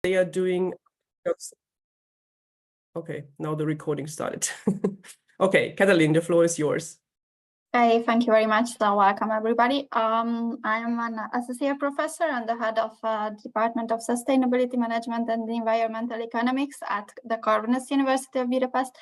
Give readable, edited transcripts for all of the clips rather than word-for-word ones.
they are doing. Okay, now the recording started. Okay, Katalin, the floor is yours. Hey, thank you very much. So welcome everybody. I am an associate professor and the head of Department of Sustainability Management and Environmental Economics at the Corvinus University of Budapest.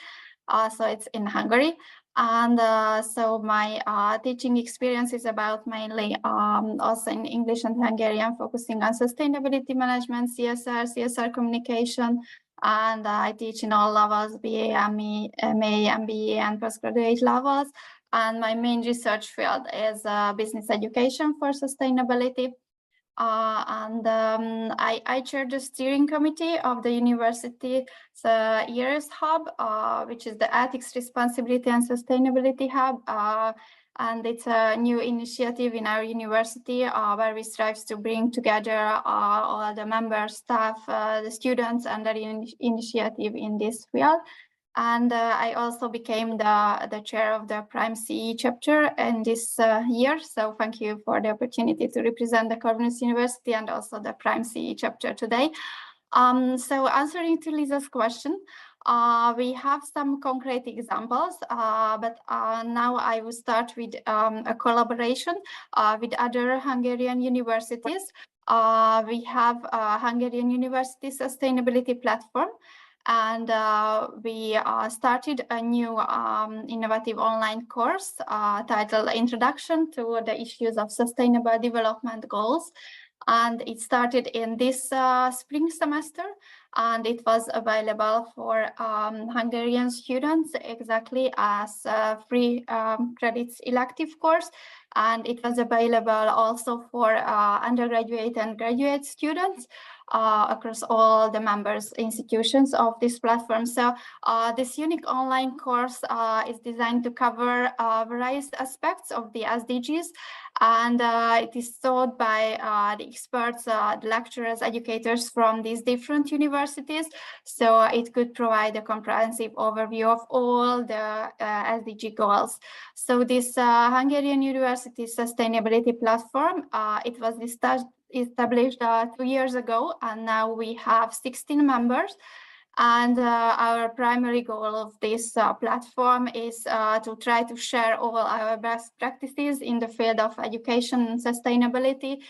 So it's in Hungary. And so my teaching experience is about mainly also in English and Hungarian, focusing on sustainability management, CSR communication. And I teach in all levels, BA, MA, MBA, and postgraduate levels. And my main research field is business education for sustainability. I chair the steering committee of the university's ERS Hub, which is the Ethics, Responsibility and Sustainability Hub. And it's a new initiative in our university where we strive to bring together all the members, staff, the students under the initiative in this field. And I also became the chair of the Prime CE chapter in this year. So thank you for the opportunity to represent the Corvinus University and also the Prime CE chapter today. So answering to Lisa's question, we have some concrete examples, but now I will start with a collaboration with other Hungarian universities. We have a Hungarian University Sustainability Platform. And we started a new innovative online course titled Introduction to the Issues of Sustainable Development Goals. And it started in this spring semester, and it was available for Hungarian students exactly as a free credits elective course. And it was available also for undergraduate and graduate students across all the members institutions of this platform. So this unique online course is designed to cover various aspects of the SDGs, and it is taught by the experts, the lecturers, educators from these different universities. So it could provide a comprehensive overview of all the SDG goals. So this Hungarian University Sustainability Platform, it was established 2 years ago, and now we have 16 members. And our primary goal of this platform is to try to share all our best practices in the field of education and sustainability.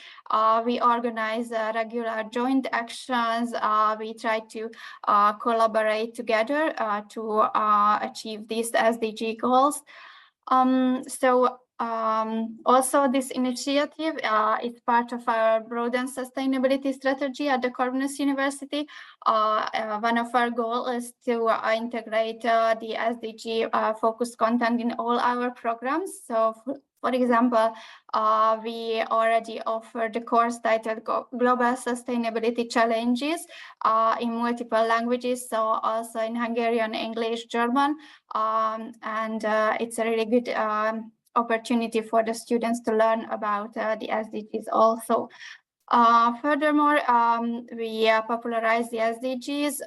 We organize regular joint actions. We try to collaborate together to achieve these SDG goals. Also, this initiative is part of our broadened sustainability strategy at the Corvinus University. One of our goals is to integrate the SDG focused content in all our programs. So, for example, we already offer the course titled Global Sustainability Challenges in multiple languages, so also in Hungarian, English, German, and it's a really good opportunity for the students to learn about the SDGs also. Furthermore, we popularize the SDGs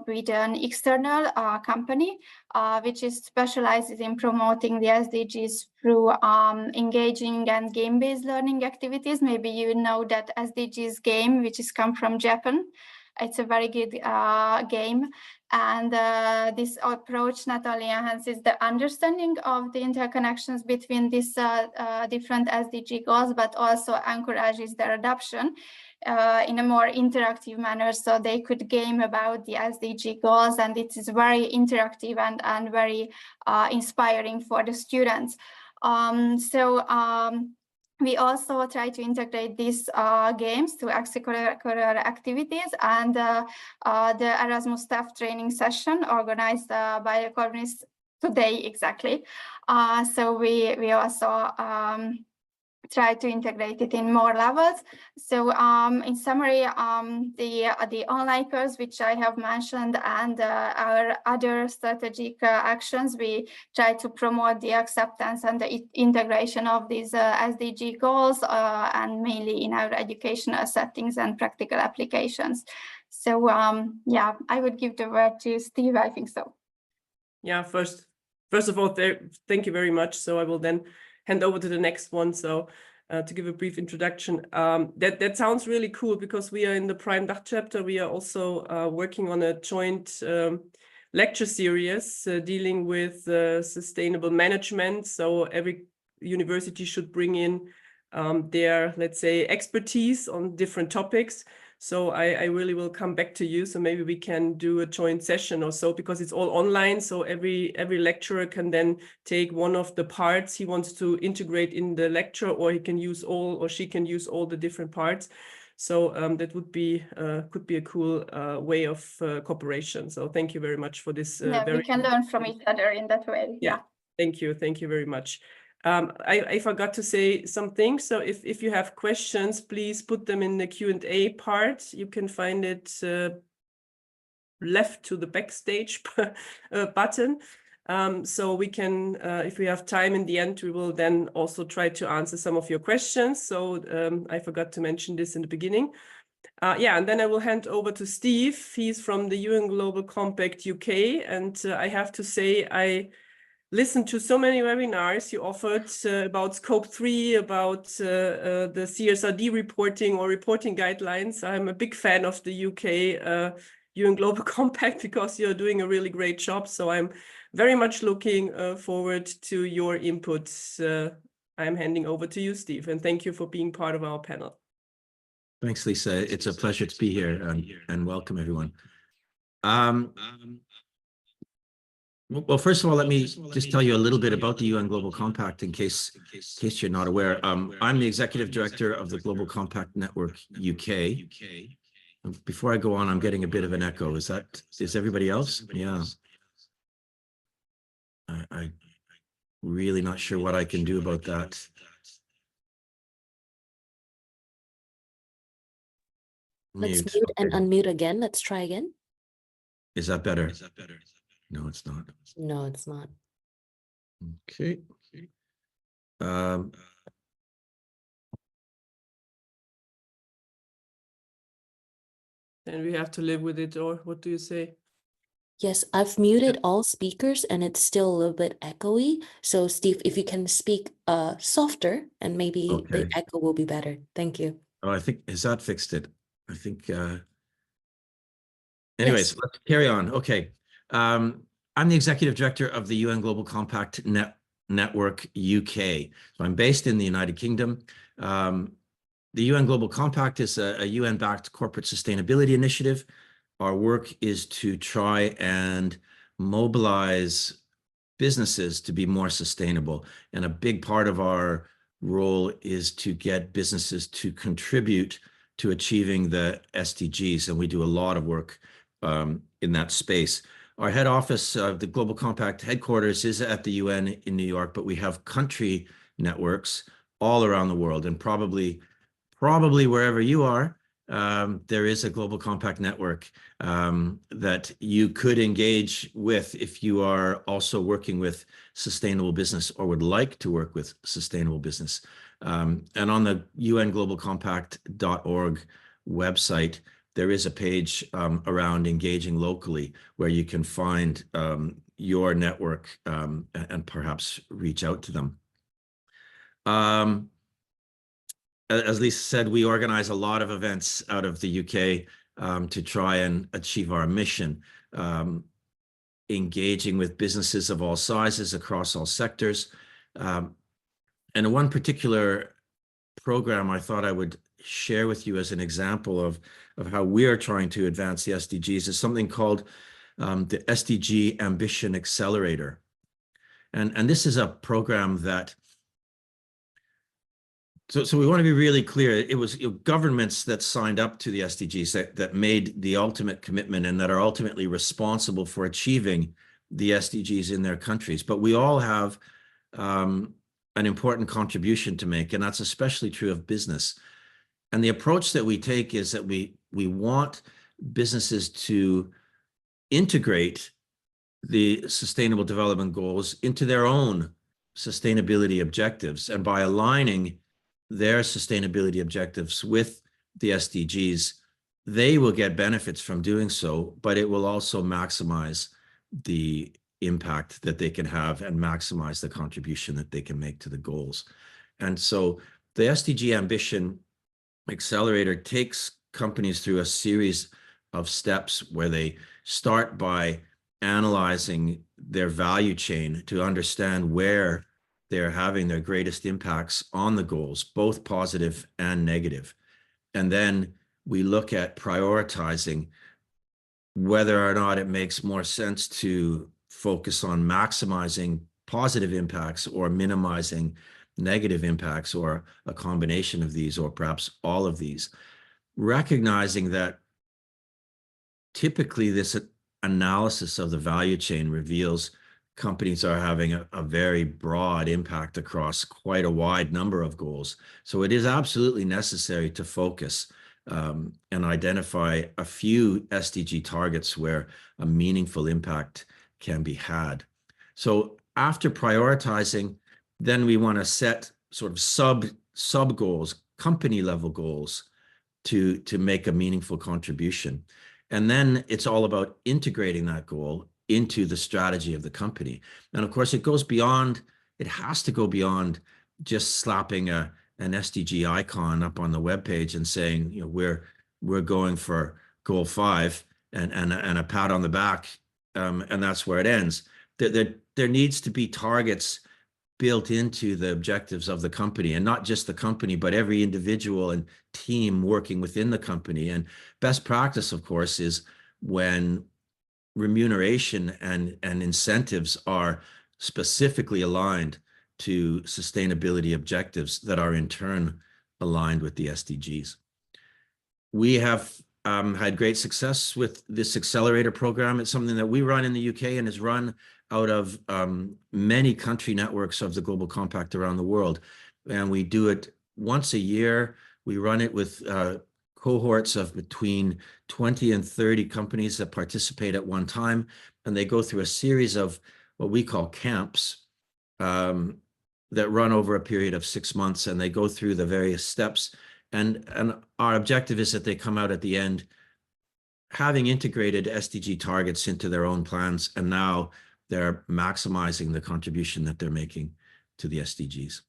with an external company, which is specializes in promoting the SDGs through engaging and game-based learning activities. Maybe you know that SDGs game, which is come from Japan. It's a very good game. And this approach not only enhances the understanding of the interconnections between these different SDG goals, but also encourages their adoption in a more interactive manner, so they could game about the SDG goals, and it is very interactive and very inspiring for the students. We also try to integrate these games to extracurricular activities, and the Erasmus staff training session organized by the Corvinus today exactly. So we also try to integrate it in more levels. So in summary, the online course, which I have mentioned, and our other strategic actions, we try to promote the acceptance and the integration of these SDG goals, and mainly in our educational settings and practical applications. So yeah, I would give the word to Steve, I think so. Yeah, first of all, thank you very much. So I will then hand over to the next one. So to give a brief introduction. That sounds really cool because we are in the Prime Dach chapter. We are also working on a joint lecture series dealing with sustainable management. So every university should bring in their, let's say, expertise on different topics. So I really will come back to you. So maybe we can do a joint session or so, because it's all online. So every lecturer can then take one of the parts he wants to integrate in the lecture, or he can use all, or she can use all the different parts. So that would be could be a cool way of cooperation. So thank you very much for this. Yeah, we can learn from each other in that way. Yeah. Thank you very much. I forgot to say something. So if you have questions, please put them in the Q&A part. You can find it left to the backstage button. So we can, if we have time in the end, we will then also try to answer some of your questions. So I forgot to mention this in the beginning. Yeah, and then I will hand over to Steve. He's from the UN Global Compact UK. And I have to say, I listened to so many webinars you offered about Scope 3, about the CSRD reporting or reporting guidelines. I'm a big fan of the UK UN Global Compact because you're doing a really great job. So I'm very much looking forward to your inputs. I'm handing over to you, Steve, and thank you for being part of our panel. Thanks, Lisa. It's a pleasure to be here and welcome everyone. Well, first of all, let me just tell you a little bit about the UN Global Compact in case you're not aware. I'm the Executive Director of the Global Compact Network UK. Before I go on, I'm getting a bit of an echo. Is everybody else? Yeah. I'm really not sure what I can do about that. Let's mute and unmute again. Let's try again. Is that better? No, it's not. No, it's not. Okay. Then we have to live with it, or what do you say? Yes, I've muted all speakers and it's still a little bit echoey. So Steve, if you can speak softer and maybe the echo will be better. Thank you. Oh, I think, has that fixed it? I think, anyways, Yes. let's carry on. Okay. I'm the Executive Director of the UN Global Compact Network UK. So I'm based in the United Kingdom. The UN Global Compact is a UN-backed corporate sustainability initiative. Our work is to try and mobilize businesses to be more sustainable. And a big part of our role is to get businesses to contribute to achieving the SDGs. And we do a lot of work in that space. Our head office of the Global Compact headquarters is at the UN in New York, but we have country networks all around the world, and probably wherever you are, there is a Global Compact network that you could engage with if you are also working with sustainable business or would like to work with sustainable business. And on the unglobalcompact.org website, there is a page around engaging locally where you can find your network and perhaps reach out to them. As Lisa said, we organize a lot of events out of the UK to try and achieve our mission, engaging with businesses of all sizes across all sectors. And one particular program I thought I would share with you as an example of how we are trying to advance the SDGs is something called the SDG Ambition Accelerator. And this is a program that, so we want to be really clear, it was governments that signed up to the SDGs that made the ultimate commitment and that are ultimately responsible for achieving the SDGs in their countries. But we all have an important contribution to make, and that's especially true of business. And the approach that we take is that we want businesses to integrate the Sustainable Development Goals into their own sustainability objectives. And by aligning their sustainability objectives with the SDGs, they will get benefits from doing so, but it will also maximize the impact that they can have and maximize the contribution that they can make to the goals. And so the SDG Ambition Accelerator takes companies through a series of steps where they start by analyzing their value chain to understand where they're having their greatest impacts on the goals, both positive and negative. And then we look at prioritizing whether or not it makes more sense to focus on maximizing positive impacts or minimizing negative impacts, or a combination of these, or perhaps all of these. Recognizing that typically this analysis of the value chain reveals companies are having a very broad impact across quite a wide number of goals. So it is absolutely necessary to focus and identify a few SDG targets where a meaningful impact can be had. So after prioritizing, then we want to set sort of sub goals, company level goals, to make a meaningful contribution. And then it's all about integrating that goal into the strategy of the company. And of course, it goes beyond, it has to go beyond just slapping an SDG icon up on the webpage and saying, you know, we're going for goal 5 and a pat on the back, and that's where it ends. There needs to be targets built into the objectives of the company, and not just the company, but every individual and team working within the company. And best practice, of course, is when remuneration and incentives are specifically aligned to sustainability objectives that are in turn aligned with the SDGs. We have had great success with this accelerator program. It's something that we run in the UK and is run out of many country networks of the Global Compact around the world. And we do it once a year. We run it with cohorts of between 20 and 30 companies that participate at one time. And they go through a series of what we call camps that run over a period of 6 months, and they go through the various steps. And our objective is that they come out at the end having integrated SDG targets into their own plans, and now they're maximizing the contribution that they're making to the SDGs.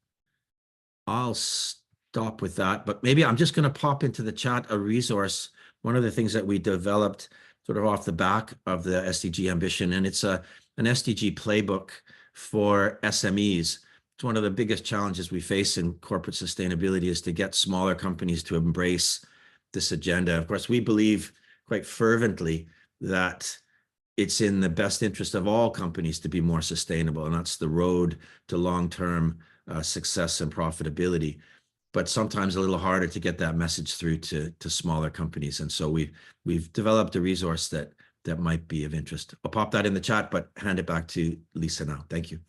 I'll stop with that, but maybe I'm just going to pop into the chat a resource. One of the things that we developed sort of off the back of the SDG Ambition, and it's an SDG playbook for SMEs. It's one of the biggest challenges we face in corporate sustainability, is to get smaller companies to embrace this agenda. Of course, we believe quite fervently that it's in the best interest of all companies to be more sustainable, and that's the road to long-term success and profitability. But sometimes a little harder to get that message through to smaller companies. And so we've developed a resource that might be of interest. I'll pop that in the chat, but hand it back to Lisa now. Thank you.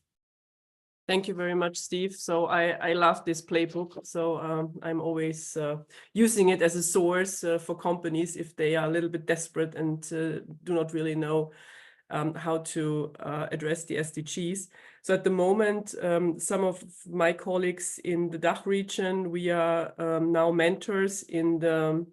Thank you very much, Steve. So I love this playbook. So I'm always using it as a source for companies if they are a little bit desperate and do not really know how to address the SDGs. So at the moment, some of my colleagues in the DACH region, we are now mentors in the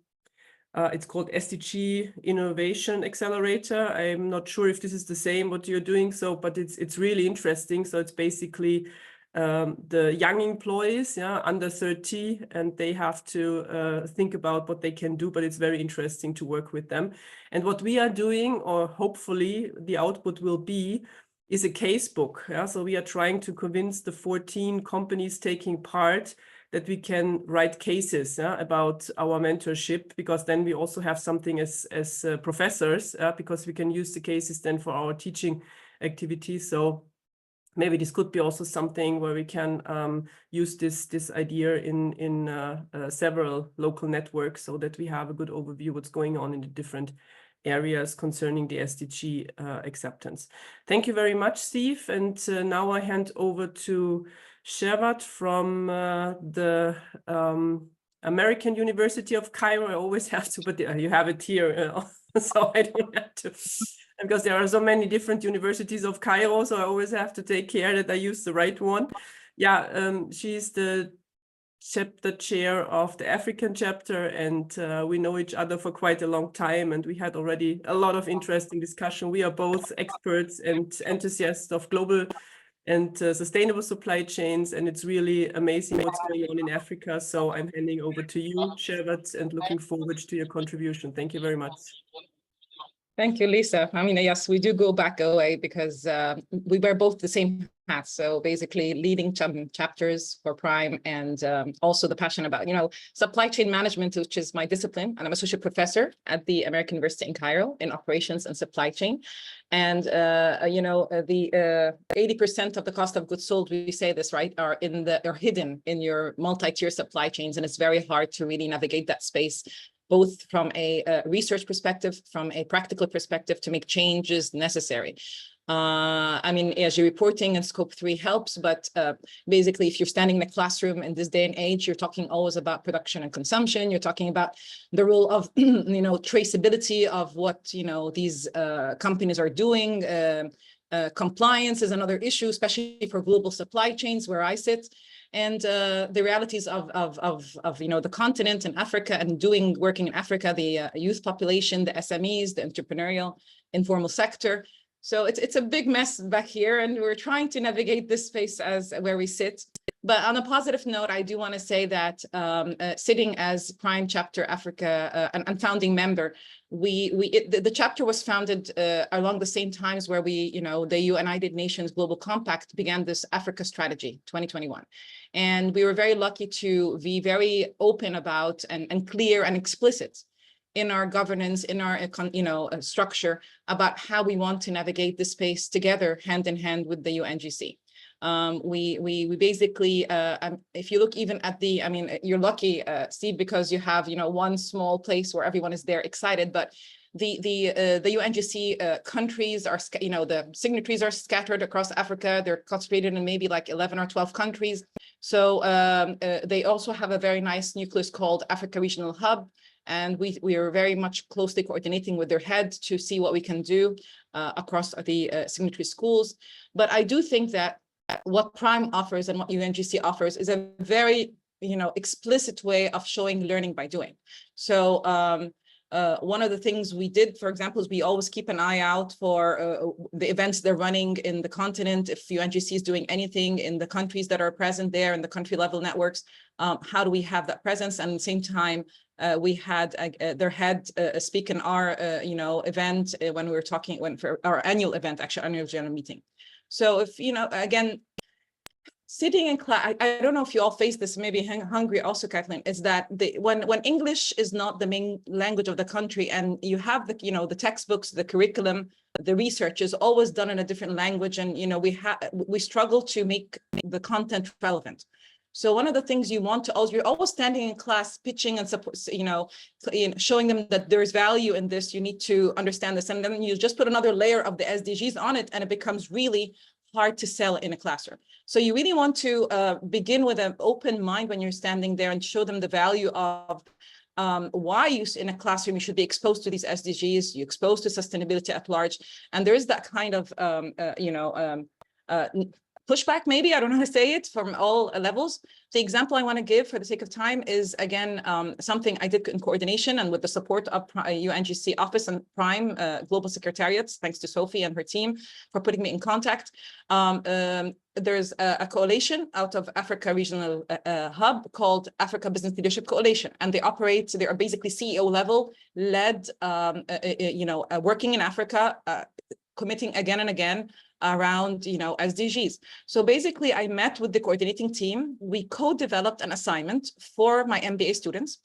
it's called SDG Innovation Accelerator. I'm not sure if this is the same what you're doing, so but it's really interesting. So it's basically the young employees, yeah, under 30, and they have to think about what they can do, but it's very interesting to work with them. And what we are doing, or hopefully the output will be, is a case book. Yeah? So we are trying to convince the 14 companies taking part that we can write cases about our mentorship, because then we also have something as professors, because we can use the cases then for our teaching activities. So maybe this could be also something where we can use this idea in several local networks, so that we have a good overview what's going on in the different areas concerning the SDG acceptance. Thank you very much, Steve. And now I hand over to Shervat from the American University of Cairo. I always have to, but you have it here, so I don't have to, because there are so many different universities of Cairo, so I always have to take care that I use the right one. Yeah, she's the chapter chair of the African chapter, and we know each other for quite a long time, and we had already a lot of interesting discussion. We are both experts and enthusiasts of global and sustainable supply chains. And it's really amazing what's going on in Africa. So I'm handing over to you, Shervat, and looking forward to your contribution. Thank you very much. Thank you, Lisa. I mean, yes, we do go back a way because we wear both the same hats. So basically leading chapters for Prime and also the passion about, supply chain management, which is my discipline. And I'm associate professor at the American University in Cairo in operations and supply chain. And, the 80% of the cost of goods sold, we say this, right, are hidden in your multi-tier supply chains. And it's very hard to really navigate that space, both from a research perspective, from a practical perspective, to make changes necessary. I mean, as you're reporting, and Scope 3 helps, but basically, if you're standing in a classroom in this day and age, you're talking always about production and consumption. You're talking about the role of, traceability of what, these companies are doing. Compliance is another issue, especially for global supply chains where I sit. And the realities of the continent and Africa and working in Africa, the youth population, the SMEs, the entrepreneurial informal sector. So it's a big mess back here, and we're trying to navigate this space as where we sit. But on a positive note, I do want to say that sitting as Prime Chapter Africa and founding member, the chapter was founded along the same times where the United Nations Global Compact began this Africa Strategy 2021. And we were very lucky to be very open about and clear and explicit in our governance, in our structure about how we want to navigate this space together, hand in hand with the UNGC. We basically, if you look even at you're lucky, Steve, because you have one small place where everyone is there excited, but the UNGC countries are, the signatories are scattered across Africa. They're concentrated in maybe like 11 or 12 countries. So they also have a very nice nucleus called Africa Regional Hub. And we are very much closely coordinating with their head to see what we can do across the signatory schools. But I do think that what Prime offers and what UNGC offers is a very, explicit way of showing learning by doing. So one of the things we did, for example, is we always keep an eye out for the events they're running in the continent. If UNGC is doing anything in the countries that are present there in the country level networks, how do we have that presence? And at the same time, we had their head speak in our, event when we were for our annual event, actually annual general meeting. So if, again, sitting in class, I don't know if you all face this, maybe Hungary also, Kathleen, is that when English is not the main language of the country and you have the textbooks, the curriculum, the research is always done in a different language, and we struggle to make the content relevant. So one of the things you're always standing in class pitching and support, showing them that there's value in this, you need to understand this. And then you just put another layer of the SDGs on it and it becomes really hard to sell in a classroom. So you really want to begin with an open mind when you're standing there and show them the value of why in a classroom you should be exposed to these SDGs, you're exposed to sustainability at large. And there is that kind of, pushback, maybe, I don't know how to say it, from all levels. The example I want to give for the sake of time is, again, something I did in coordination and with the support of UNGC Office and Prime Global Secretariats, thanks to Sophie and her team for putting me in contact. There's a coalition out of Africa Regional Hub called Africa Business Leadership Coalition, and they are basically CEO level led, working in Africa, committing again and again around SDGs. So basically I met with the coordinating team. We co-developed an assignment for my MBA students.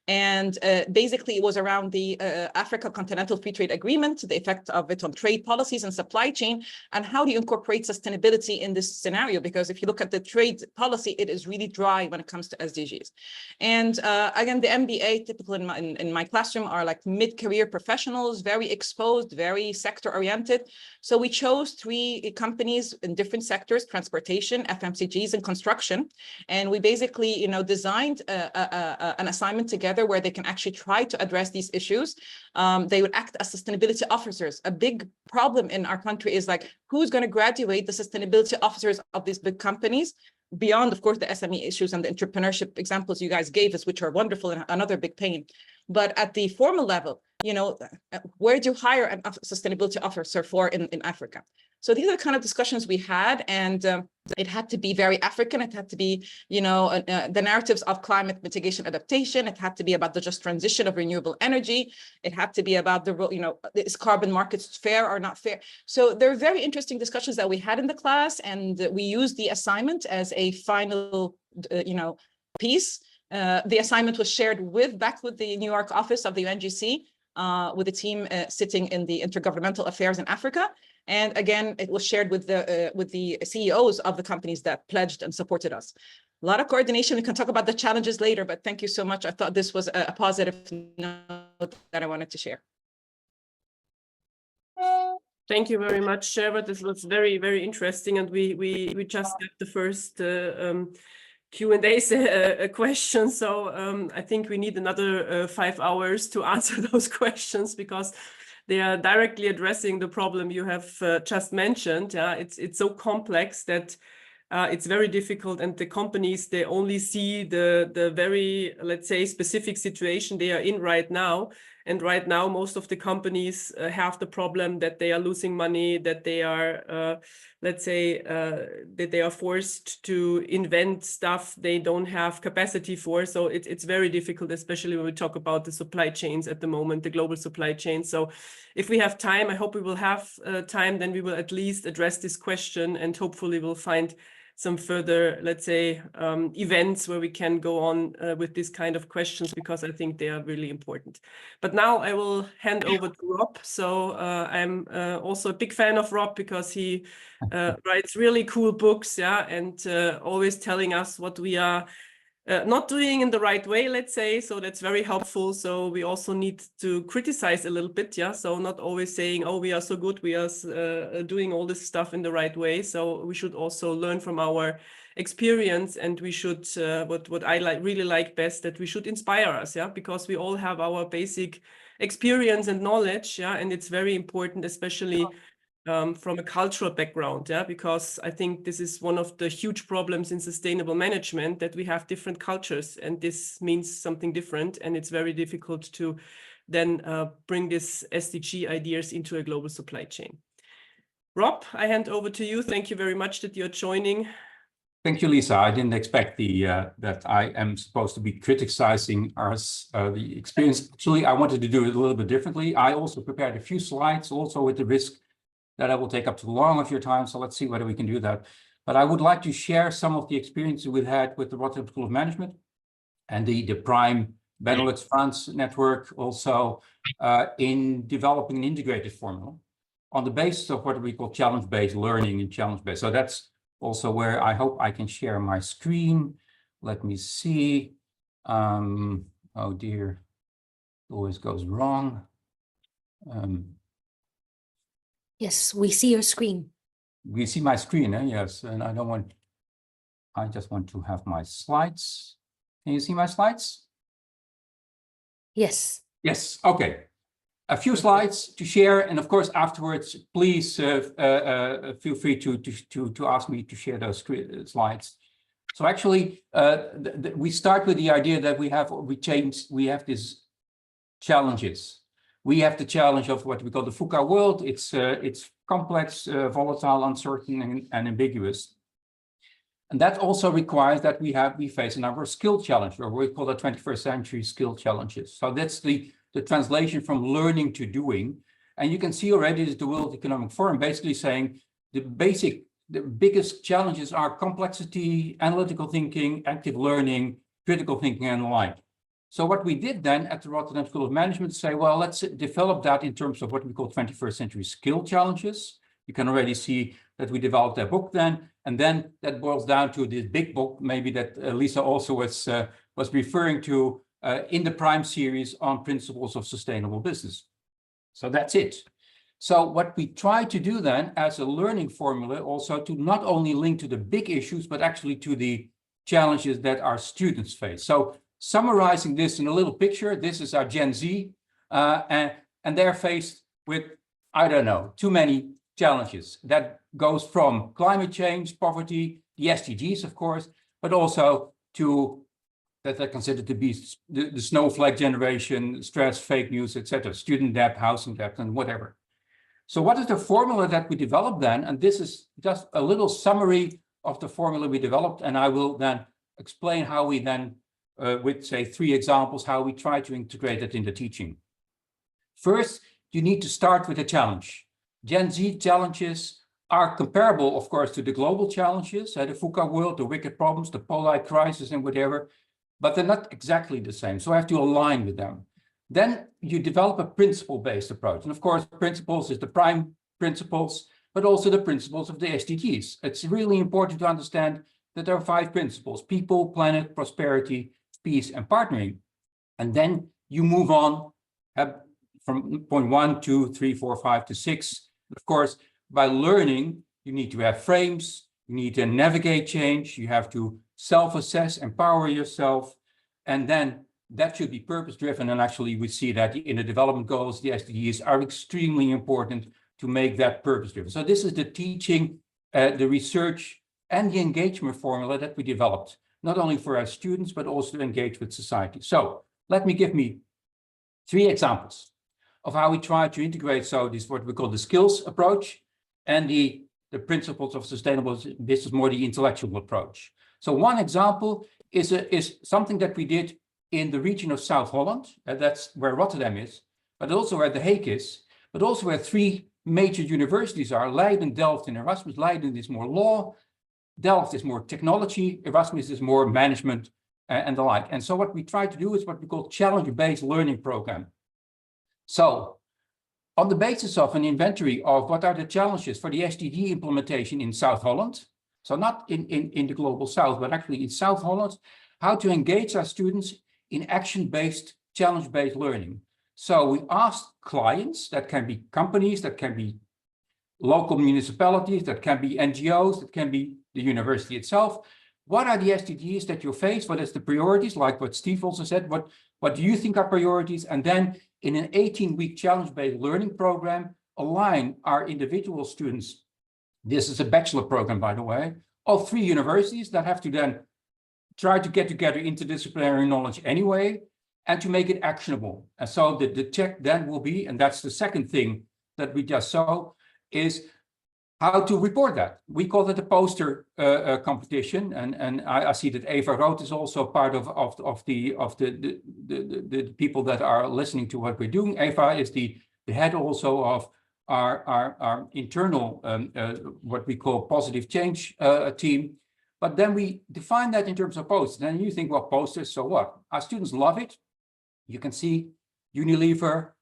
And basically it was around the Africa Continental Free Trade Agreement, the effect of it on trade policies and supply chain, and how do you incorporate sustainability in this scenario? Because if you look at the trade policy, it is really dry when it comes to SDGs. And again, the MBA typical in my classroom are like mid-career professionals, very exposed, very sector oriented. So we chose 3 companies in different sectors: transportation, FMCGs, and construction. And we basically, designed an assignment together where they can actually try to address these issues. They would act as sustainability officers. A big problem in our country is like, who's going to graduate the sustainability officers of these big companies? Beyond, of course, the SME issues and the entrepreneurship examples you guys gave us, which are wonderful and another big pain. But at the formal level, where do you hire a sustainability officer for in Africa? So these are the kind of discussions we had, and it had to be very African. It had to be, the narratives of climate mitigation adaptation. It had to be about the just transition of renewable energy. It had to be about the, is carbon markets fair or not fair? So there are very interesting discussions that we had in the class, and we used the assignment as a final, piece. The assignment was shared back with the New York office of the UNGC, with a team sitting in the Intergovernmental Affairs in Africa. And again, it was shared with the CEOs of the companies that pledged and supported us. A lot of coordination. We can talk about the challenges later, but thank you so much. I thought this was a positive note that I wanted to share. Thank you very much, Sherwood. This was very, very interesting, and we just got the first Q&A question. So I think we need another 5 hours to answer those questions, because they are directly addressing the problem you have just mentioned. It's so complex that it's very difficult, and the companies, they only see the very, let's say, specific situation they are in right now. And right now, most of the companies have the problem that they are losing money, that they are, let's say, that they are forced to invent stuff they don't have capacity for. So it's very difficult, especially when we talk about the supply chains at the moment, the global supply chain. So if we have time, I hope we will have time, then we will at least address this question, and hopefully we'll find some further, let's say, events where we can go on with this kind of questions, because I think they are really important. But now I will hand over to Rob. So I'm also a big fan of Rob, because he writes really cool books, and always telling us what we are not doing in the right way, let's say. So that's very helpful. So we also need to criticize a little bit, so not always saying, oh, we are so good, we are doing all this stuff in the right way. So we should also learn from our experience, and we should, what I really like best, that we should inspire us, because we all have our basic experience and knowledge, and it's very important, especially from a cultural background, because I think this is one of the huge problems in sustainable management, that we have different cultures, and this means something different, and it's very difficult to then bring this SDG ideas into a global supply chain. Rob, I hand over to you. Thank you very much that you're joining. Thank you, Lisa. I didn't expect that I am supposed to be criticizing the experience. Actually, I wanted to do it a little bit differently. I also prepared a few slides, also with the risk that I will take up too long of your time. So let's see whether we can do that. But I would like to share some of the experiences we've had with the Rotterdam School of Management and the Prime Benelux France network, also in developing an integrated formula on the basis of what we call challenge-based learning and challenge-based. So that's also where I hope I can share my screen. Let me see. Oh dear, it always goes wrong. Yes, we see your screen. We see my screen, yes, and I just want to have my slides. Can you see my slides? Yes. Yes, okay. A few slides to share, and of course afterwards, please feel free to ask me to share those slides. So actually, we start with the idea that we have these challenges. We have the challenge of what we call the VUCA world. It's complex, volatile, uncertain, and ambiguous. And that also requires that we face a number of skill challenges, or we call the 21st century skill challenges. So that's the translation from learning to doing. And you can see already that the World Economic Forum basically saying the biggest challenges are complexity, analytical thinking, active learning, critical thinking, and the like. So what we did then at the Rotterdam School of Management say, well, let's develop that in terms of what we call 21st century skill challenges. You can already see that we developed a book then, and then that boils down to this big book, maybe that Lisa also was referring to in the Prime series on principles of sustainable business. So that's it. So what we try to do then as a learning formula also to not only link to the big issues, but actually to the challenges that our students face. So summarizing this in a little picture, this is our Gen Z, and they're faced with, I don't know, too many challenges. That goes from climate change, poverty, the SDGs, of course, but also to that are considered to be the snowflake generation, stress, fake news, etc., student debt, housing debt, and whatever. So what is the formula that we developed then? And this is just a little summary of the formula we developed, and I will then explain how we then, with say 3 examples, how we try to integrate it into teaching. First, you need to start with a challenge. Gen Z challenges are comparable, of course, to the global challenges, the VUCA world, the wicked problems, the polite crisis, and whatever, but they're not exactly the same. So I have to align with them. Then you develop a principle-based approach. And of course, principles is the prime principles, but also the principles of the SDGs. It's really important to understand that there are 5 principles: people, planet, prosperity, peace, and partnering. And then you move on from point 1, 2, 3, 4, 5 to 6. Of course, by learning, you need to have frames, you need to navigate change, you have to self-assess, empower yourself, and then that should be purpose-driven. And actually, we see that in the development goals, the SDGs are extremely important to make that purpose-driven. So this is the teaching, the research, and the engagement formula that we developed, not only for our students, but also to engage with society. So let me give me 3 examples of how we try to integrate, so this is what we call the skills approach, and the principles of sustainable business, more the intellectual approach. So one example is something that we did in the region of South Holland, that's where Rotterdam is, but also where The Hague is, but also where 3 major universities are: Leiden, Delft, and Erasmus. Leiden is more law, Delft is more technology, Erasmus is more management, and the like. And so what we try to do is what we call challenge-based learning program. So on the basis of an inventory of what are the challenges for the SDG implementation in South Holland, so not in the global South, but actually in South Holland, how to engage our students in action-based, challenge-based learning. So we asked clients, that can be companies, that can be local municipalities, that can be NGOs, that can be the university itself. What are the SDGs that you face? What is the priorities? Like what Steve also said, what do you think are priorities? And then in an 18-week challenge-based learning program, align our individual students. This is a bachelor program, by the way, of 3 universities that have to then try to get together interdisciplinary knowledge anyway, and to make it actionable. And so the check then will be, and that's the second thing that we just saw, is how to report that. We call it a poster competition, and I see that Eva Roth is also part of the people that are listening to what we're doing. Eva is the head also of our internal what we call positive change team. But then we define that in terms of posters. And you think, well, posters, so what? Our students love it. You can see Unilever,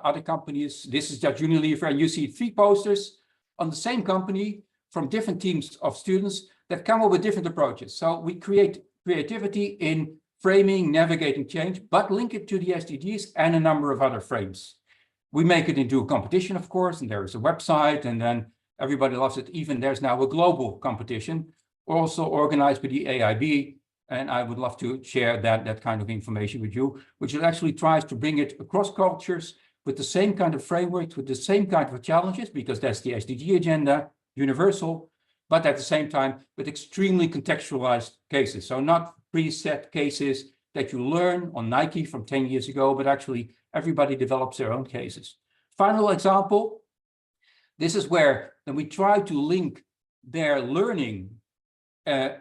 other companies. This is just Unilever, and you see 3 posters on the same company from different teams of students that come up with different approaches. So we create creativity in framing, navigating change, but link it to the SDGs and a number of other frames. We make it into a competition, of course, and there is a website, and then everybody loves it. Even there's now a global competition, also organized by the AIB. And I would love to share that kind of information with you, which actually tries to bring it across cultures with the same kind of frameworks, with the same kind of challenges, because that's the SDG agenda, universal, but at the same time with extremely contextualized cases. So not preset cases that you learn on Nike from 10 years ago, but actually everybody develops their own cases. Final example, this is where then we try to link their learning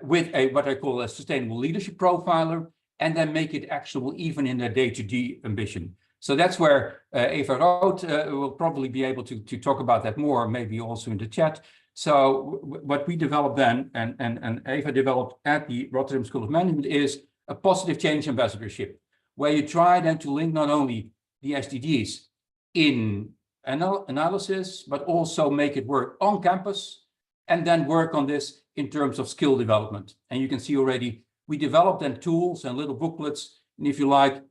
with what I call a sustainable leadership profiler, and then make it actionable even in their day-to-day ambition. So that's where Eva Roth will probably be able to talk about that more, maybe also in the chat. So what we developed then, and Eva developed at the Rotterdam School of Management, is a positive change ambassadorship, where you try then to link not only the SDGs in analysis, but also make it work on campus, and then work on this in terms of skill development. And you can see already, we developed then tools and little booklets. And if you like,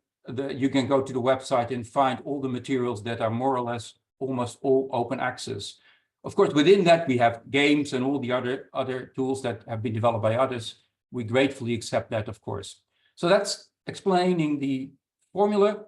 you can go to the website and find all the materials that are more or less almost all open access. Of course, within that, we have games and all the other tools that have been developed by others. We gratefully accept that, of course. So that's explaining the formula,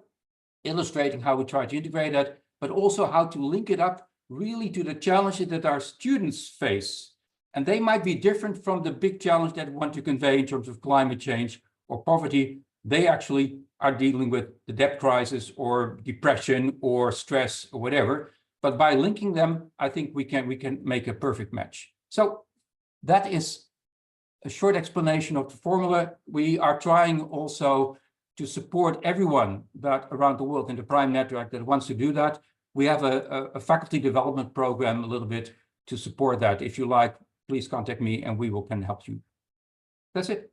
illustrating how we try to integrate that, but also how to link it up really to the challenges that our students face. And they might be different from the big challenge that we want to convey in terms of climate change or poverty. They actually are dealing with the debt crisis or depression or stress or whatever. But by linking them, I think we can make a perfect match. So that is a short explanation of the formula. We are trying also to support everyone that around the world in the Prime Network that wants to do that. We have a faculty development program a little bit to support that. If you like, please contact me and we can help you. That's it.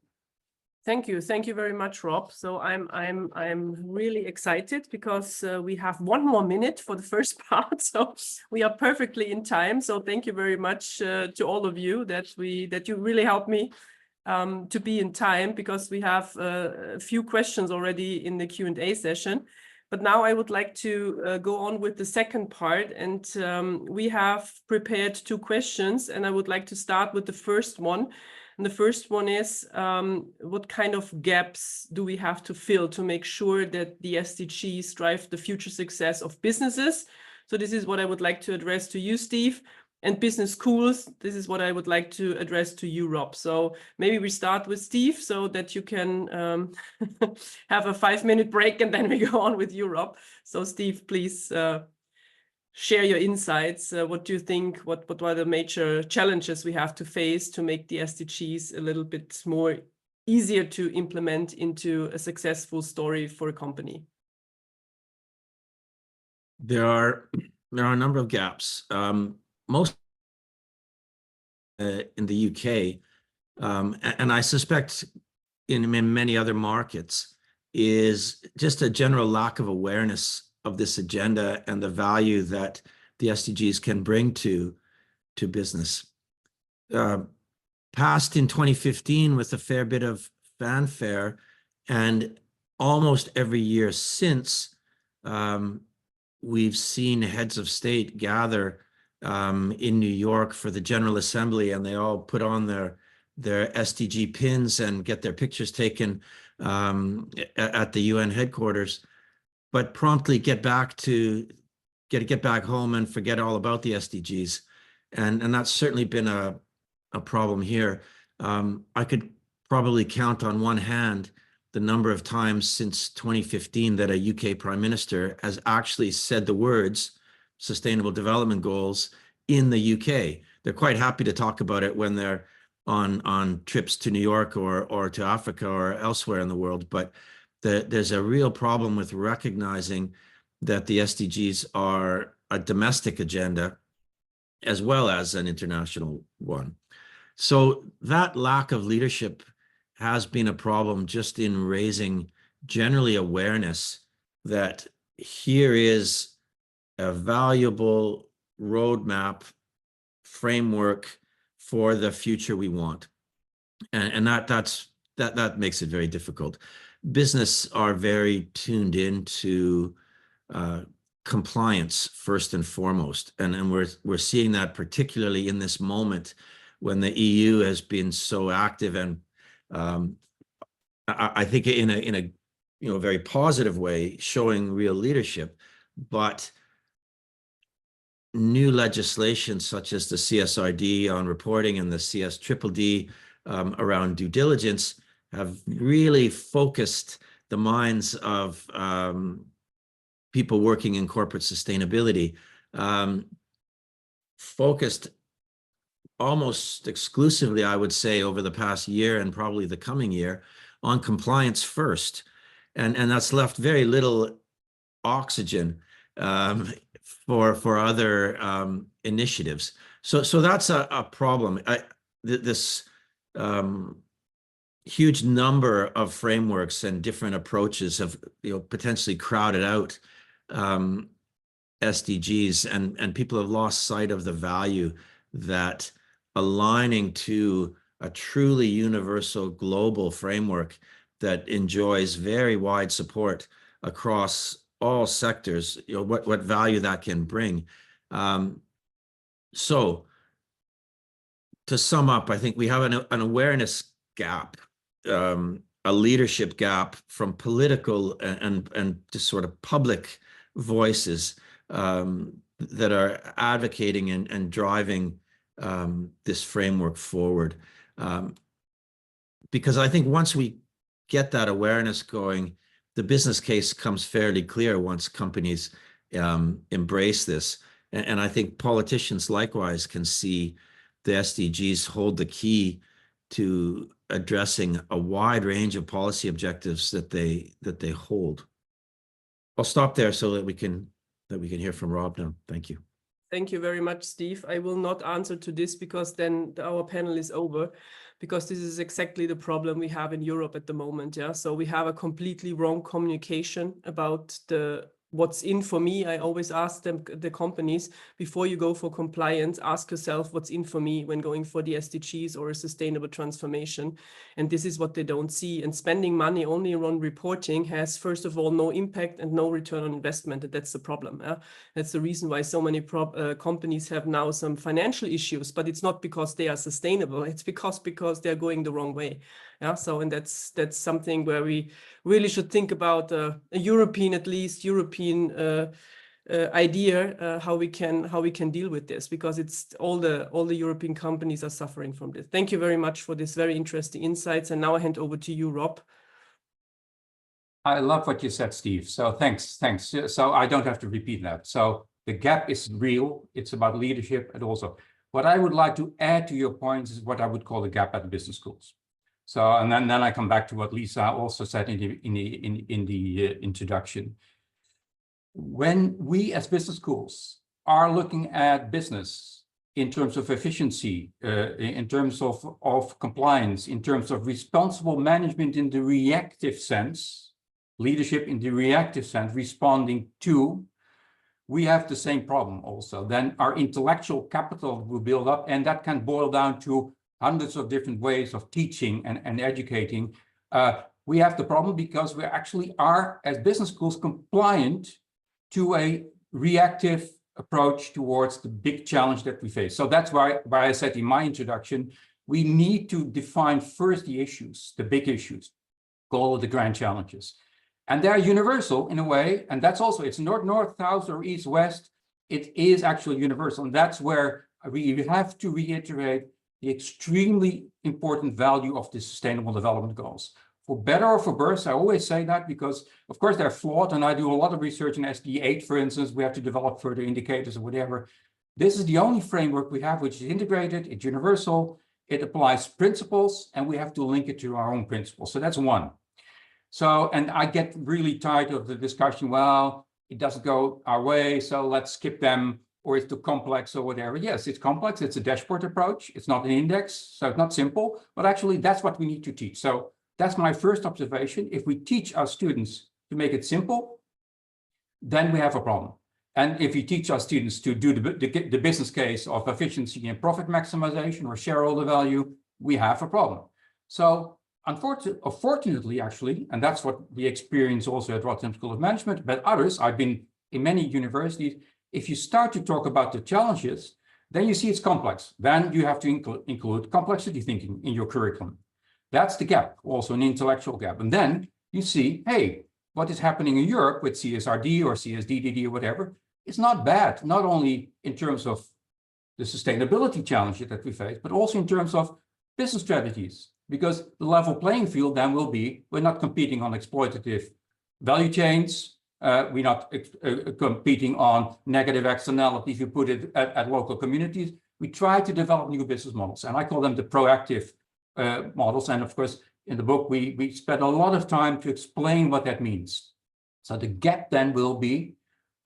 Thank you very much, Rob. So I'm really excited because we have 1 more minute for the first part, so we are perfectly in time. So thank you very much to all of you that you really helped me to be in time, because we have a few questions already in the Q&A session. But now I would like to go on with the second part, and we have prepared 2 questions, and I would like to start with the first one. And the first one is, what kind of gaps do we have to fill to make sure that the SDGs drive the future success of businesses? So this is what I would like to address to you, Steve. And business schools, this is what I would like to address to you, Rob. So maybe we start with Steve so that you can have a 5-minute break, and then we go on with you, Rob. So Steve, please share your insights. What do you think? What are the major challenges we have to face to make the SDGs a little bit more easier to implement into a successful story for a company? There are a number of gaps. Most in the UK, and I suspect in many other markets, is just a general lack of awareness of this agenda and the value that the SDGs can bring to business. Passed in 2015 with a fair bit of fanfare, and almost every year since, we've seen heads of state gather in New York for the General Assembly, and they all put on their SDG pins and get their pictures taken at the UN headquarters, but promptly get back home and forget all about the SDGs. And that's certainly been a problem here. I could probably count on one hand the number of times since 2015 that a UK Prime Minister has actually said the words Sustainable Development Goals in the UK. They're quite happy to talk about it when they're on trips to New York or to Africa or elsewhere in the world, but there's a real problem with recognizing that the SDGs are a domestic agenda as well as an international one. So that lack of leadership has been a problem just in raising generally awareness that here is a valuable roadmap framework for the future we want. And that makes it very difficult. Business are very tuned into compliance first and foremost. And we're seeing that particularly in this moment when the EU has been so active, and I think in a very positive way, showing real leadership. But new legislation such as the CSRD on reporting and the CS-DDD around due diligence have really focused the minds of people working in corporate sustainability, focused almost exclusively, I would say, over the past year and probably the coming year on compliance first. And that's left very little oxygen for other initiatives. So that's a problem. This huge number of frameworks and different approaches have potentially crowded out SDGs, and people have lost sight of the value that aligning to a truly universal global framework that enjoys very wide support across all sectors, what value that can bring. So to sum up, I think we have an awareness gap, a leadership gap from political and just sort of public voices that are advocating and driving this framework forward. Because I think once we get that awareness going, the business case comes fairly clear once companies embrace this. And I think politicians likewise can see the SDGs hold the key to addressing a wide range of policy objectives that they hold. I'll stop there so that we can hear from Rob now. Thank you. Thank you very much, Steve. I will not answer to this because then our panel is over, because this is exactly the problem we have in Europe at the moment. Yeah, so we have a completely wrong communication about what's in for me. I always ask the companies, before you go for compliance, ask yourself what's in for me when going for the SDGs or a sustainable transformation. And this is what they don't see. And spending money only on reporting has, first of all, no impact and no return on investment. And that's the problem. That's the reason why so many companies have now some financial issues, but it's not because they are sustainable. It's because they're going the wrong way. Yeah, so and that's something where we really should think about a European idea how we can deal with this, because it's all the European companies are suffering from this. Thank you very much for this very interesting insights. And now I hand over to you, Rob. I love what you said, Steve. So thanks. So I don't have to repeat that. So the gap is real. It's about leadership, and also what I would like to add to your points is what I would call the gap at the business schools. So, and then I come back to what Lisa also said in the introduction. When we as business schools are looking at business in terms of efficiency, in terms of compliance, in terms of responsible management in the reactive sense, leadership in the reactive sense, responding to, we have the same problem also. Then our intellectual capital will build up, and that can boil down to hundreds of different ways of teaching and educating. We have the problem because we actually are, as business schools, compliant to a reactive approach towards the big challenge that we face. So that's why I said in my introduction, we need to define first the issues, the big issues, call it the grand challenges. And they're universal in a way, and that's also, it's north, south, or east, west. It is actually universal, and that's where we have to reiterate the extremely important value of the Sustainable Development Goals. For better or for worse, I always say that because, of course, they're flawed, and I do a lot of research in SDG-8, for instance. We have to develop further indicators or whatever. This is the only framework we have which is integrated, it's universal, it applies principles, and we have to link it to our own principles. So that's one. So, and I get really tired of the discussion, well, it doesn't go our way, so let's skip them, or it's too complex or whatever. Yes, it's complex, it's a dashboard approach, it's not an index, so it's not simple, but actually that's what we need to teach. So that's my first observation. If we teach our students to make it simple, then we have a problem. And if you teach our students to do the business case of efficiency and profit maximization or shareholder value, we have a problem. So unfortunately, actually, and that's what we experience also at Rotterdam School of Management, but others, I've been in many universities, if you start to talk about the challenges, then you see it's complex. Then you have to include complexity thinking in your curriculum. That's the gap, also an intellectual gap. And then you see, hey, what is happening in Europe with CSRD or CSDDD or whatever, it's not bad, not only in terms of the sustainability challenges that we face, but also in terms of business strategies, because the level playing field then will be, we're not competing on exploitative value chains, we're not competing on negative externalities, you put it at local communities. We try to develop new business models, and I call them the proactive models. And of course, in the book, we spent a lot of time to explain what that means. So the gap then will be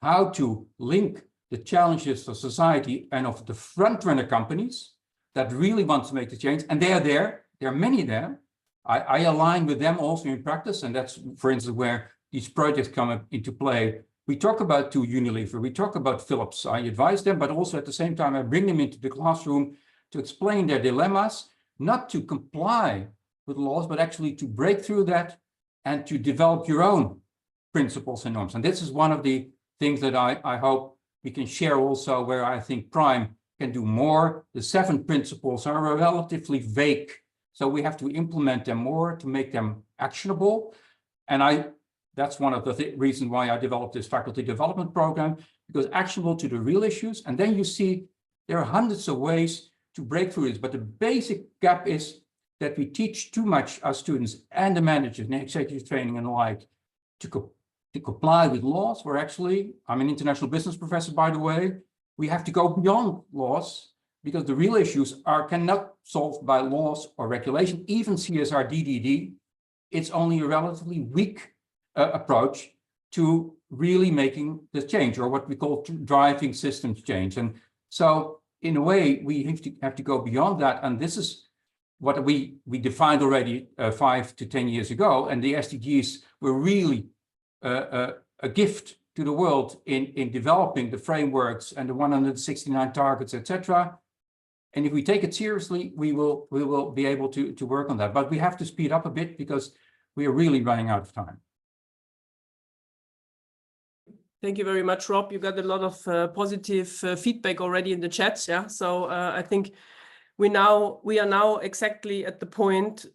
how to link the challenges of society and of the front-runner companies that really want to make the change. And they are there. There are many there. I align with them also in practice. And that's, for instance, where these projects come into play. We talk about to Unilever, we talk about Philips. I advise them, but also at the same time, I bring them into the classroom to explain their dilemmas, not to comply with laws, but actually to break through that and to develop your own principles and norms. And this is one of the things that I hope we can share also, where I think Prime can do more. The 7 principles are relatively vague, so we have to implement them more to make them actionable. And that's one of the reasons why I developed this faculty development program, because actionable to the real issues. And then you see there are hundreds of ways break through this. But the basic gap is that we teach too much our students and the managers and executive training and the like to comply with laws, where actually, I'm an international business professor, by the way, we have to go beyond laws, because the real issues cannot solved by laws or regulation, even CSR DDD. It's only a relatively weak approach to really making the change, or what we call driving systems change. And so in a way, we have to go beyond that. And this is what we defined already 5 to 10 years ago. And the SDGs were really a gift to the world in developing the frameworks and the 169 targets, etc. And if we take it seriously, we will be able to work on that. But we have to speed up a bit, because we are really running out of time. Thank you very much, Rob. You got a lot of positive feedback already in the chat. Yeah, so I think we are now exactly at the point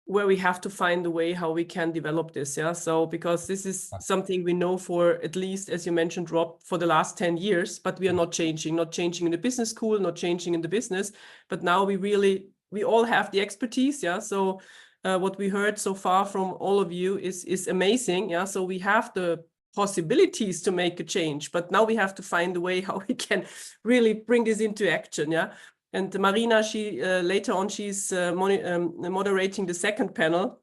where we have to find a way how we can develop this. Yeah, so because this is something we know for, at least, as you mentioned, Rob, for the last 10 years, but we are not changing in the business school, not changing in the business. But now we all have the expertise. Yeah, so what we heard so far from all of you is amazing. Yeah, so we have the possibilities to make a change, but now we have to find a way how we can really bring this into action. Yeah. And Marina, she later on, she's moderating the second panel.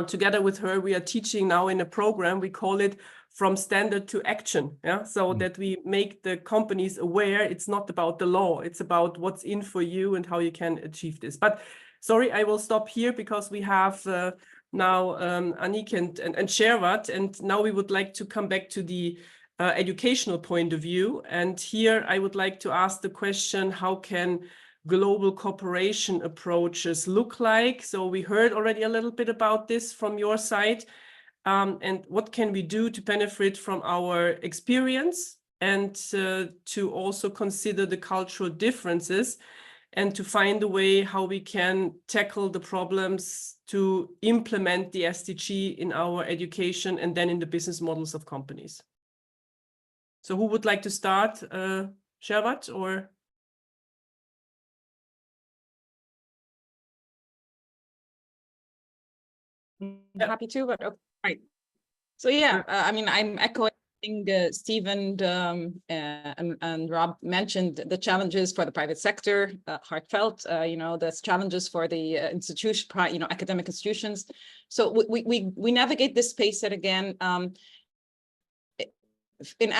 Together with her, we are teaching now in a program, we call it From Standard to Action. Yeah, so that we make the companies aware it's not about the law, it's about what's in for you and how you can achieve this. But sorry, I will stop here, because we have now Anik and Shervat, and now we would like to come back to the educational point of view. And here I would like to ask the question, how can global cooperation approaches look like? So we heard already a little bit about this from your side. And what can we do to benefit from our experience, and to also consider the cultural differences, and to find a way how we can tackle the problems to implement the SDG in our education and then in the business models of companies. So who would like to start? Shervat, or? Happy to, but okay. Right. So yeah, I mean, I'm echoing Stephen and Rob mentioned the challenges for the private sector, heartfelt, you know, there's challenges for the institution, you know, academic institutions. So we navigate this space that, again, in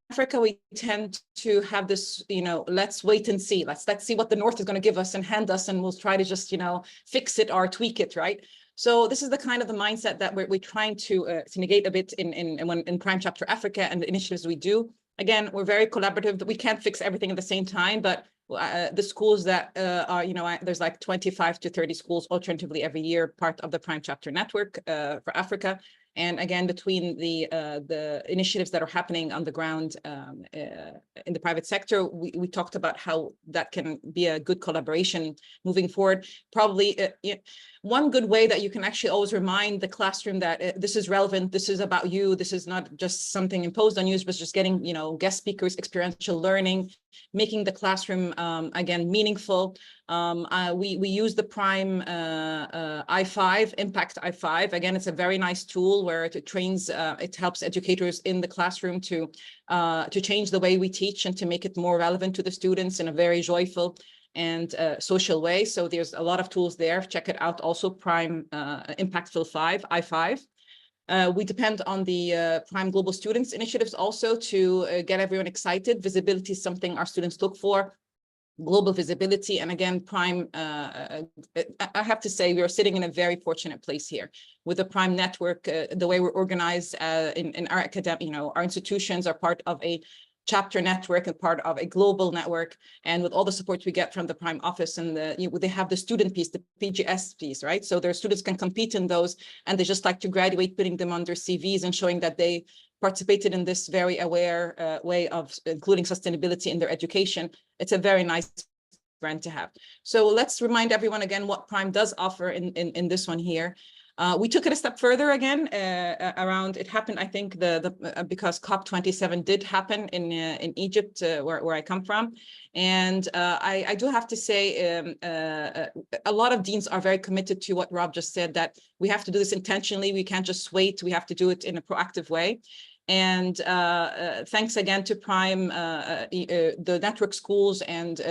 Africa, we tend to have this, you know, let's wait and see. Let's see what the North is going to give us and hand us, and we'll try to just, you know, fix it or tweak it, right? So this is the kind of the mindset that we're trying to negate a bit in Prime Chapter Africa and the initiatives we do. Again, we're very collaborative. We can't fix everything at the same time, but the schools that are, you know, there's like 25 to 30 schools alternatively every year, part of the Prime Chapter network for Africa. And again, between the initiatives that are happening on the ground in the private sector, we talked about how that can be a good collaboration moving forward. Probably one good way that you can actually always remind the classroom that this is relevant, this is about you, this is not just something imposed on you, but just getting, you know, guest speakers, experiential learning, making the classroom, again, meaningful. We use the Prime I5, Impact I5. Again, it's a very nice tool where it trains, it helps educators in the classroom to change the way we teach and to make it more relevant to the students in a very joyful and social way. So there's a lot of tools there. Check it out. Also, Prime Impactful 5, I5. We depend on the Prime Global Students initiatives also to get everyone excited. Visibility is something our students look for. Global visibility. And again, Prime, I have to say, we are sitting in a very fortunate place here with the Prime network. The way we're organized in our academic, you know, our institutions are part of a chapter network and part of a global network. And with all the support we get from the Prime office, and they have the student piece, the PGS piece, right? So their students can compete in those, and they just like to graduate, putting them on their CVs and showing that they participated in this very aware way of including sustainability in their education. It's a very nice brand to have. So let's remind everyone again what Prime does offer in this one here. We took it a step further again around, it happened, I think, because COP27 did happen in Egypt, where I come from. And I do have to say, a lot of deans are very committed to what Rob just said, that we have to do this intentionally. We can't just wait. We have to do it in a proactive way. And thanks again to Prime, the network schools, and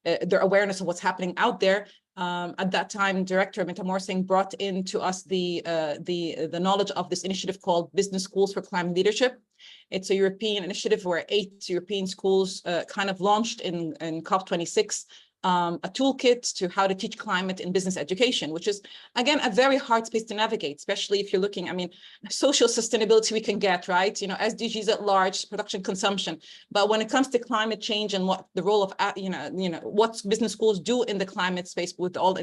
their awareness of what's happening out there. At that time, Director Metamor Singh brought in to us the knowledge of this initiative called Business Schools for Climate Leadership. It's a European initiative where 8 European schools kind of launched in COP26 a toolkit to how to teach climate in business education, which is, again, a very hard space to navigate, especially if you're looking, I mean, social sustainability we can get, right? You know, SDGs at large, production, consumption. But when it comes to climate change and what the role of, what business schools do in the climate space with all,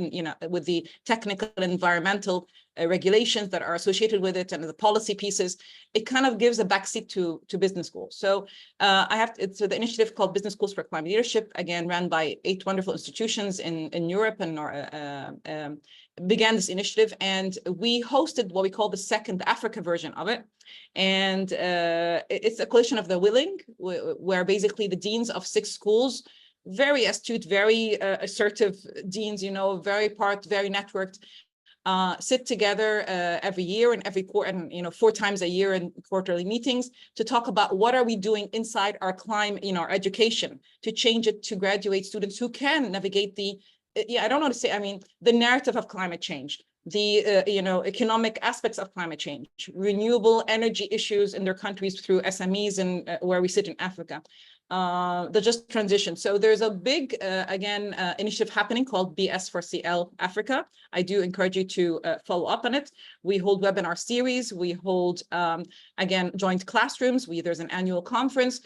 with the technical and environmental regulations that are associated with it and the policy pieces, it kind of gives a backseat to business schools. So it's the initiative called Business Schools for Climate Leadership, again, ran by 8 wonderful institutions in Europe, and began this initiative. And we hosted what we call the second Africa version of it. And it's a coalition of the willing, where basically the deans of 6 schools, very astute, very assertive deans, very networked, sit together every year and every quarter, and 4 times a year in quarterly meetings to talk about what are we doing inside our climate, our education, to change it to graduate students who can navigate I don't know how to say, I mean, the narrative of climate change, the economic aspects of climate change, renewable energy issues in their countries through SMEs and where we sit in Africa. The just transition. So there's a big, initiative happening called BS4CL Africa. I do encourage you to follow up on it. We hold webinar series. We hold, joint classrooms. There's an annual conference,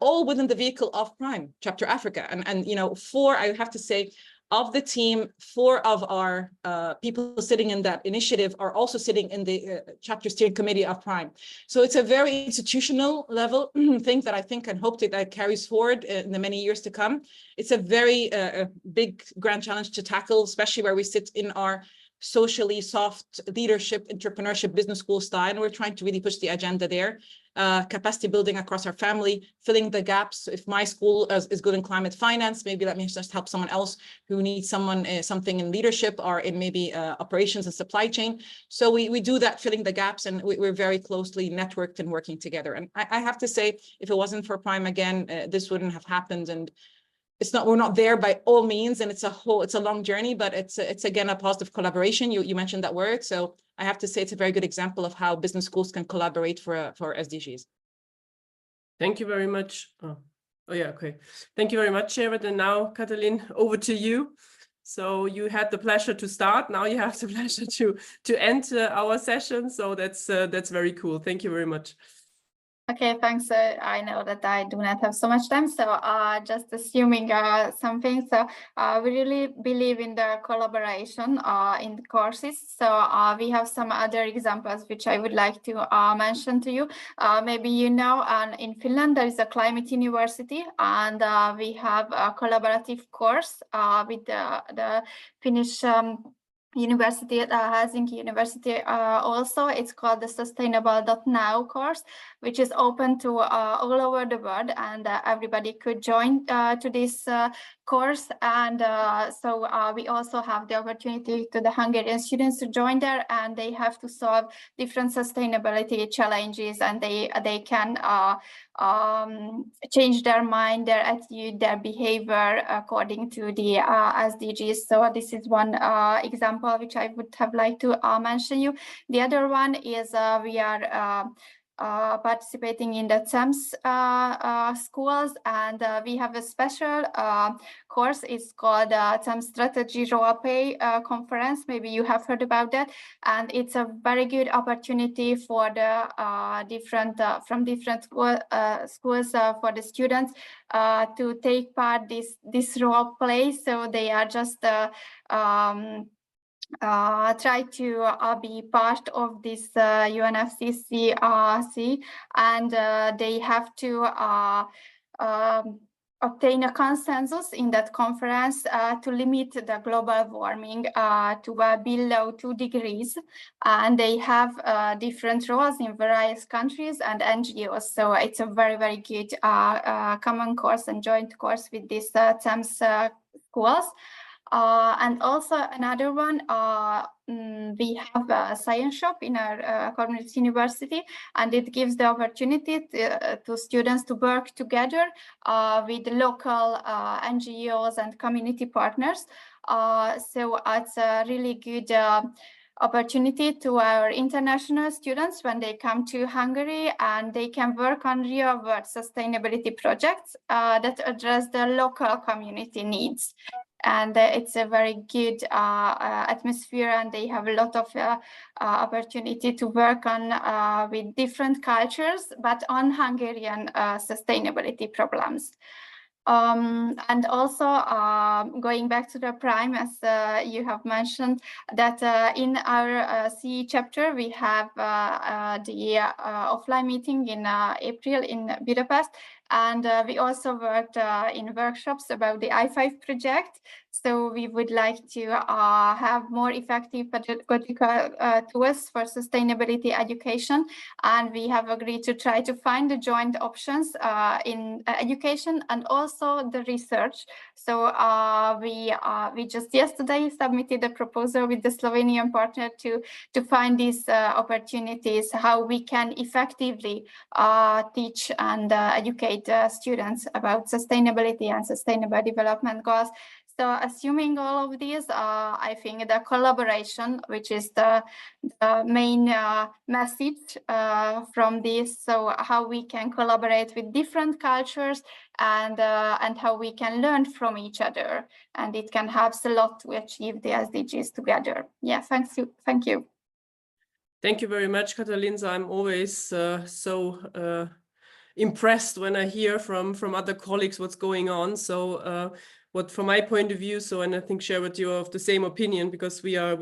all within the vehicle of Prime Chapter Africa. And 4, I have to say, of the team, 4 of our people sitting in that initiative are also sitting in the chapter steering committee of Prime. So it's a very institutional level thing that I think and hope that carries forward in the many years to come. It's a very big grand challenge to tackle, especially where we sit in our socially soft leadership, entrepreneurship, business school style. And we're trying to really push the agenda there. Capacity building across our family, filling the gaps. If my school is good in climate finance, maybe let me just help someone else who needs something in leadership or in maybe operations and supply chain. So we do that, filling the gaps, and we're very closely networked and working together. And I have to say, if it wasn't for Prime, again, this wouldn't have happened. And we're not there by all means, and it's a long journey, but it's again a positive collaboration. You mentioned that word, so I have to say it's a very good example of how business schools can collaborate for SDGs. Thank you very much. Okay. Thank you very much, Sherbet. And now, Katalin, over to you. So you had the pleasure to start. Now you have the pleasure to end our session. So that's very cool. Thank you very much. Okay, thanks. I know that I do not have so much time, so just assuming something. So we really believe in the collaboration in the courses. So we have some other examples which I would like to mention to you. Maybe in Finland there is a climate university, and we have a collaborative course with the Finnish university, Helsinki University also. It's called the Sustainable.now course, which is open to all over the world, and everybody could join to this course. And so we also have the opportunity to the Hungarian students to join there, and they have to solve different sustainability challenges, and they can change their mind, their attitude, their behavior according to the SDGs. So this is one example which I would have liked to mention you. The other one is we are participating in the TEMS schools, and we have a special course. It's called TEMS Strategy Role Play Conference. Maybe you have heard about that, and it's a very good opportunity for the from different schools for the students to take part this role play. So they are just try to be part of this UNFCCC, and they have to obtain a consensus in that conference to limit the global warming to below 2 degrees. And they have different roles in various countries and NGOs. So it's a very, very good common course and joint course with these TEMS schools. And also another one, we have a science shop in our community university, and it gives the opportunity to students to work together with local NGOs and community partners. So it's a really good opportunity to our international students when they come to Hungary, and they can work on real-world sustainability projects that address the local community needs. And it's a very good atmosphere, and they have a lot of opportunity to work on with different cultures, but on Hungarian sustainability problems. And also going back to the Prime, as you have mentioned, that in our CE chapter, we have the offline meeting in April in Budapest. And we also worked in workshops about the I5 project. So we would like to have more effective pedagogical tools for sustainability education. And we have agreed to try to find the joint options in education and also the research. So we just yesterday submitted a proposal with the Slovenian partner to find these opportunities, how we can effectively teach and educate students about sustainability and sustainable development goals. So assuming all of these, I think the collaboration, which is the main message from this, so how we can collaborate with different cultures and how we can learn from each other. And it can help a lot to achieve the SDGs together. Yeah, thank you. Thank you. Thank you very much, Katalin. I'm always so impressed when I hear from other colleagues what's going on. So what from my point of view, so, and I think share with you of the same opinion, because we are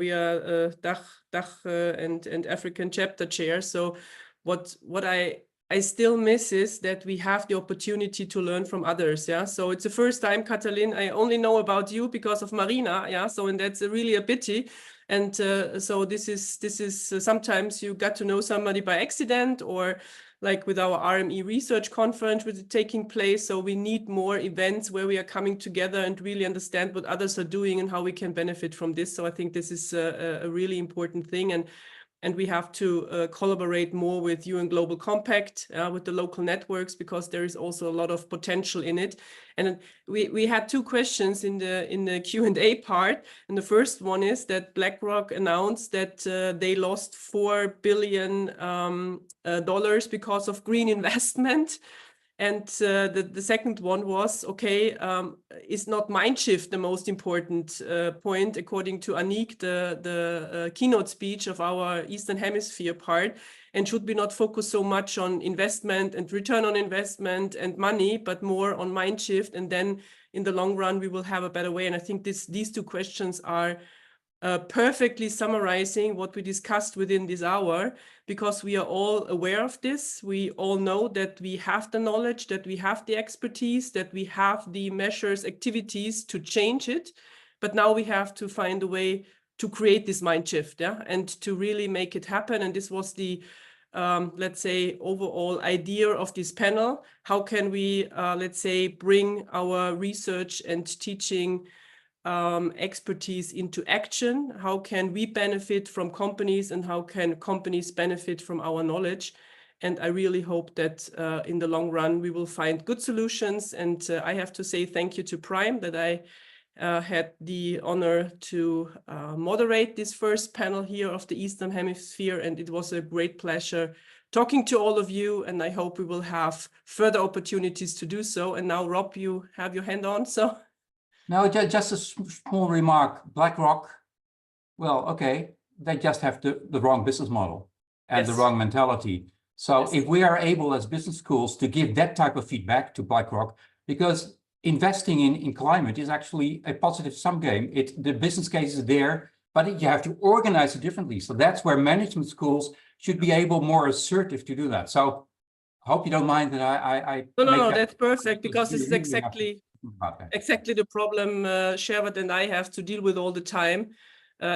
DACH and African chapter chair. So what I still miss is that we have the opportunity to learn from others. Yeah, so it's the first time, Katalin, I only know about you because of Marina. Yeah, so, and that's really a pity. And so this is sometimes you got to know somebody by accident, or like with our RME research conference which is taking place. So we need more events where we are coming together and really understand what others are doing and how we can benefit from this. So I think this is a really important thing. And we have to collaborate more with UN Global Compact, with the local networks, because there is also a lot of potential in it. And we had two questions in the Q&A part. And the first one is that BlackRock announced that they lost $4 billion because of green investment. And the second one was, okay, is not Mindshift the most important point, according to Anik, the keynote speech of our Eastern Hemisphere part? And should we not focus so much on investment and return on investment and money, but more on Mindshift? And then in the long run, we will have a better way. And I think these two questions are perfectly summarizing what we discussed within this hour, because we are all aware of this. We all know that we have the knowledge, that we have the expertise, that we have the measures, activities to change it. But now we have to find a way to create this mind shift, yeah, and to really make it happen. And this was the, let's say, overall idea of this panel. How can we, let's say, bring our research and teaching expertise into action? How can we benefit from companies, and how can companies benefit from our knowledge? And I really hope that in the long run, we will find good solutions. And I have to say thank you to Prime that I had the honor to moderate this first panel here of the Eastern Hemisphere. And it was a great pleasure talking to all of you. And I hope we will have further opportunities to do so. And now, Rob, you have your hand on, so. No, just a small remark. BlackRock, well, okay, they just have the wrong business model and the wrong mentality. So if we are able as business schools to give that type of feedback to BlackRock, because investing in climate is actually a positive sum game. The business case is there, but you have to organize it differently. So that's where management schools should be able more assertive to do that. So hope you don't mind that I No, make that's perfect, because this is really have to exactly think about that. exactly the problem Shervat and I have to deal with all the time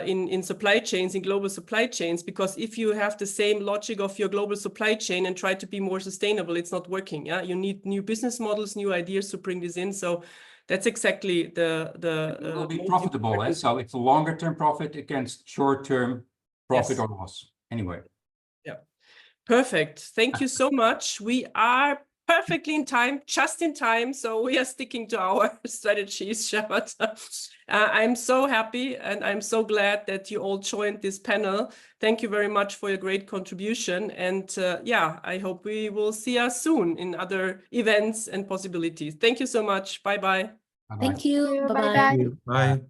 in supply chains, in global supply chains, because if you have the same logic of your global supply chain and try to be more sustainable, it's not working. Yeah, you need new business models, new ideas to bring this in. So that's exactly It will be profitable, eh? So it's a longer term profit against short term profit or loss. Anyway. Yeah, perfect. Thank you so much. We are perfectly in time, just in time. So we are sticking to our strategies, Shervat. I'm so happy and I'm so glad that you all joined this panel. Thank you very much for your great contribution. And yeah, I hope we will see us soon in other events and possibilities. Thank you so much. Bye-bye. Thank you. Bye-bye. Bye-bye. Bye.